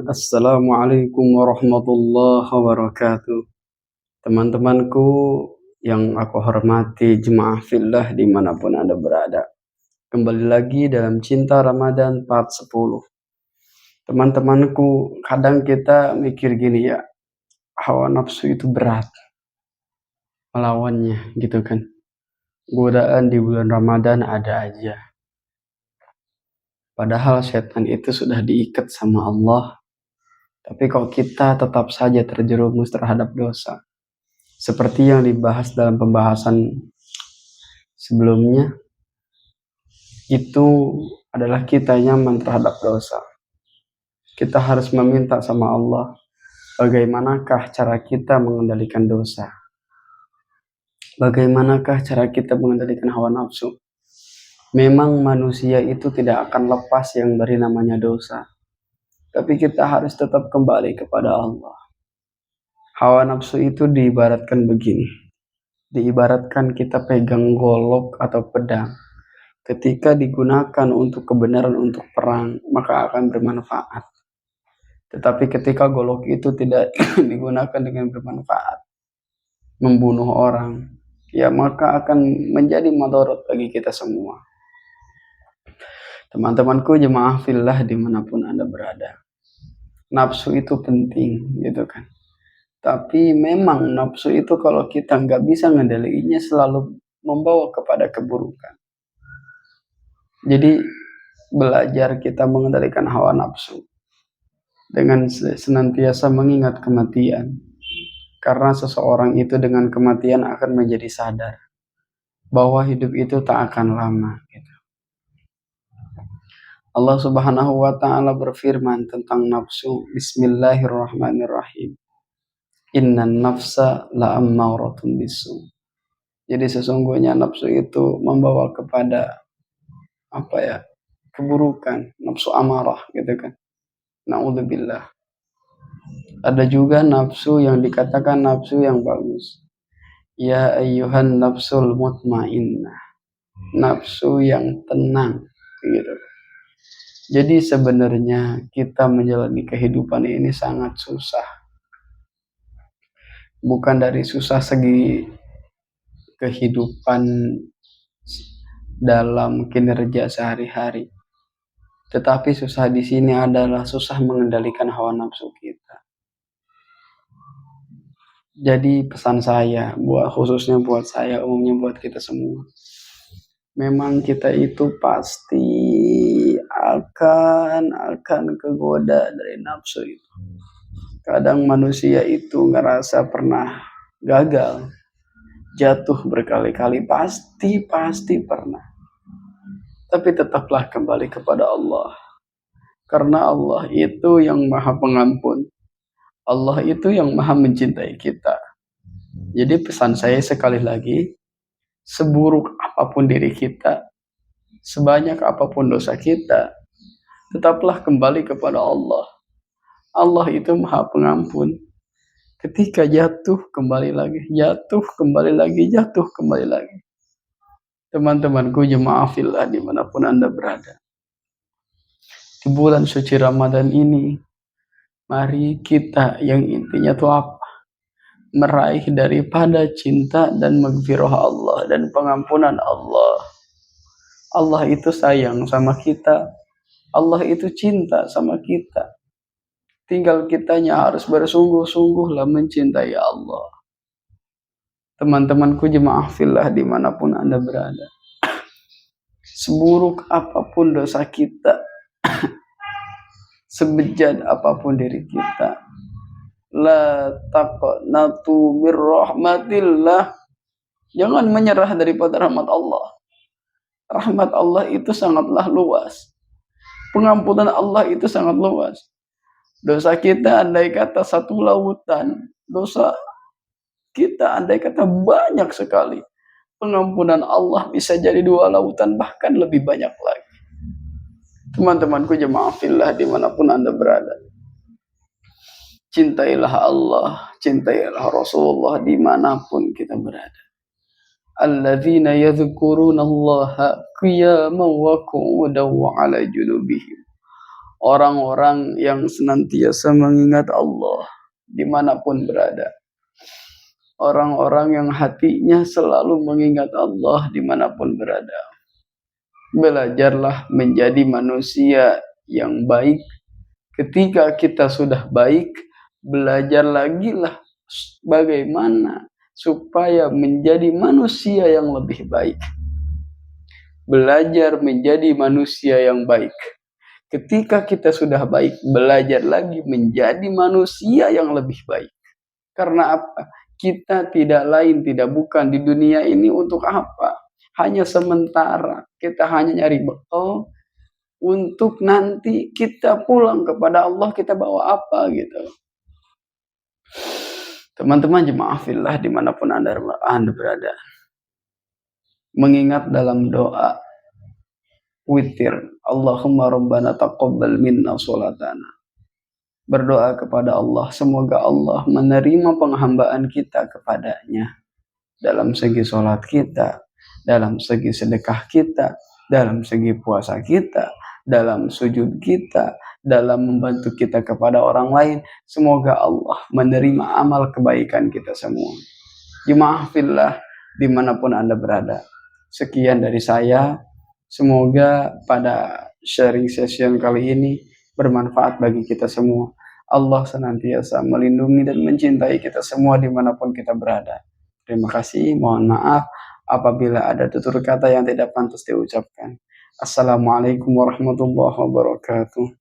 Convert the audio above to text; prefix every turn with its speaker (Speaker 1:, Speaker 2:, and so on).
Speaker 1: Assalamualaikum warahmatullahi wabarakatuh. Teman-temanku yang aku hormati, jemaah fillah dimanapun Anda berada. Kembali lagi dalam Cinta Ramadan part 10. Teman-temanku, kadang kita mikir gini ya, hawa nafsu itu berat melawannya gitu kan. Godaan di bulan Ramadan ada aja. Padahal setan itu sudah diikat sama Allah. Tapi kok kita tetap saja terjerumus terhadap dosa. Seperti yang dibahas dalam pembahasan sebelumnya, itu adalah kita nyaman terhadap dosa. Kita harus meminta sama Allah, bagaimanakah cara kita mengendalikan dosa? Bagaimanakah cara kita mengendalikan hawa nafsu? Memang manusia itu tidak akan lepas yang beri namanya dosa. Tapi kita harus tetap kembali kepada Allah. Hawa nafsu itu diibaratkan begini. Diibaratkan kita pegang golok atau pedang. Ketika digunakan untuk kebenaran untuk perang, maka akan bermanfaat. Tetapi ketika golok itu tidak digunakan dengan bermanfaat, membunuh orang, ya maka akan menjadi madharat bagi kita semua. Teman-temanku jemaah fillah dimanapun Anda berada. Nafsu itu penting gitu kan. Tapi memang nafsu itu kalau kita nggak bisa ngendaliinnya selalu membawa kepada keburukan. Jadi belajar kita mengendalikan hawa nafsu dengan senantiasa mengingat kematian. Karena seseorang itu dengan kematian akan menjadi sadar bahwa hidup itu tak akan lama gitu. Allah Subhanahu wa ta'ala berfirman tentang nafsu. Bismillahirrahmanirrahim. Innan nafsa la'ammaratun bisu. Jadi sesungguhnya nafsu itu membawa kepada keburukan, nafsu amarah gitu kan. Na'udzubillah. Ada juga nafsu yang dikatakan nafsu yang bagus. Ya ayyuhan nafsul mutmainnah. Nafsu yang tenang gitu. Jadi sebenarnya kita menjalani kehidupan ini sangat susah. Bukan dari susah segi kehidupan dalam kinerja sehari-hari. Tetapi susah di sini adalah susah mengendalikan hawa nafsu kita. Jadi pesan saya, khususnya buat saya, umumnya buat kita semua. Memang kita itu pasti akan kegoda dari nafsu itu. Kadang manusia itu ngerasa pernah gagal, jatuh berkali-kali, pasti pernah. Tapi tetaplah kembali kepada Allah. Karena Allah itu yang maha pengampun. Allah itu yang maha mencintai kita. Jadi pesan saya sekali lagi, seburuk apapun diri kita, sebanyak apapun dosa kita, tetaplah kembali kepada Allah. Allah itu maha pengampun. Ketika jatuh kembali lagi, jatuh kembali lagi, jatuh kembali lagi. Teman-temanku jemaah fillah dimanapun Anda berada. Di bulan suci Ramadan ini, mari kita yang intinya itu apa? Meraih daripada cinta dan maghfirah Allah dan pengampunan Allah. Allah itu sayang sama kita. Allah itu cinta sama kita. Tinggal kitanya harus bersungguh-sungguhlah mencintai Allah. Teman-temanku jemaah fillah dimanapun Anda berada. Seburuk apapun dosa kita, sebejat apapun diri kita, la taqnatu mir rahmatillah. Jangan menyerah daripada rahmat Allah. Rahmat Allah itu sangatlah luas. Pengampunan Allah itu sangat luas. Dosa kita andai kata satu lautan, dosa kita andai kata banyak sekali. Pengampunan Allah bisa jadi 2 lautan, bahkan lebih banyak lagi. Teman-temanku jemaah fillah dimanapun Anda berada, cintailah Allah, cintailah Rasulullah dimanapun kita berada. Alladzina yadhkuruna Allaha qiyaman wa qu'udan wa 'ala junubihim orang-orang yang senantiasa mengingat Allah dimanapun berada. Orang-orang yang hatinya selalu mengingat Allah dimanapun berada. Belajarlah menjadi manusia yang baik. Ketika kita sudah baik, belajar lagi lah bagaimana supaya menjadi manusia yang lebih baik. Belajar menjadi manusia yang baik. Ketika kita sudah baik, belajar lagi menjadi manusia yang lebih baik. Karena apa? Kita tidak lain, tidak bukan di dunia ini untuk apa? Hanya sementara. Kita hanya nyari bekal untuk nanti kita pulang kepada Allah, kita bawa apa gitu. Teman-teman jemaah fillah dimanapun Anda berada. Mengingat dalam doa witir, Allahumma rabbana taqabbal minna sholatana. Berdoa kepada Allah, semoga Allah menerima penghambaan kita kepadanya. Dalam segi sholat kita, dalam segi sedekah kita, dalam segi puasa kita, dalam sujud kita, dalam membantu kita kepada orang lain. Semoga Allah menerima amal kebaikan kita semua. Jemaah fillah dimanapun Anda berada. Sekian dari saya. Semoga pada sharing session kali ini bermanfaat bagi kita semua. Allah senantiasa melindungi dan mencintai kita semua dimanapun kita berada. Terima kasih, mohon maaf apabila ada tutur kata yang tidak pantas diucapkan. Assalamualaikum warahmatullahi wabarakatuh.